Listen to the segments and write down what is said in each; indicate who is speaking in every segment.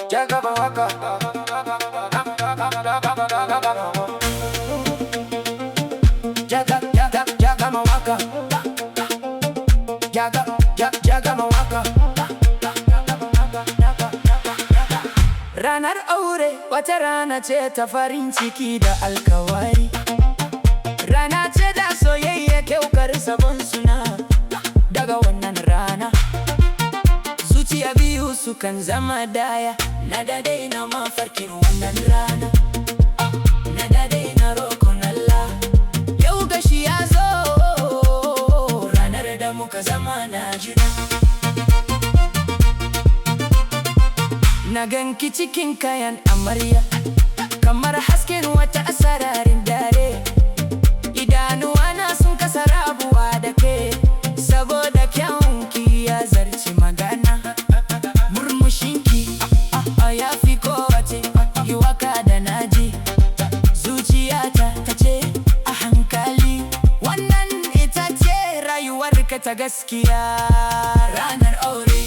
Speaker 1: Jagaban Waka. Jagaban Waka. Jagaban Waka. Ranar aure wata rana ce ta farin ciki da alkawari. Rana ce da soyayya kyaukar sabon suna. Daga wannan rana zuciya biyu sukan zama daya. Na dade na mafarkin wannan rana, na dade na roƙon Allah. Yau gashi ya zo, ranar da muka zama na juna. Na ganki cikin kayan amarya, kamar hasken wata a sararin dare. Idanuwana sun kasa rabuwa da ke, saboda kyawunki ya zarci magana. Murmushinki ya fi kowace yi waka da naji. Zuciyata ta ce a hankali, wannan ita ce rayuwarka ta gaskiya. Ranar aure,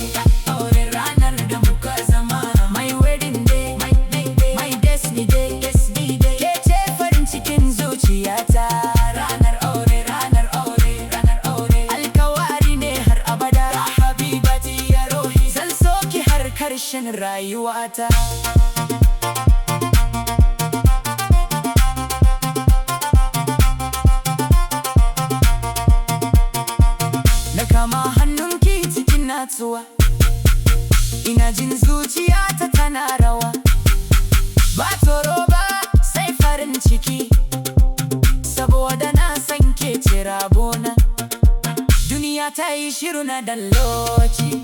Speaker 1: aure ranar da muka zama. My wedding day, my destiny day. Ke ce farin cikin zuciyata. Ranar aure, ranar aure, ranar aure. Alkawari ne har abada. Habibati ya rohi, zan so ki har karshen rayuwata. Na kama hannunki cikin natsuwa, ina jin zuciyata tana rawa. Ba tsoro ba sai farin ciki, saboda na san ke ce rabona. Duniya ta yi shiru na dan lokaci.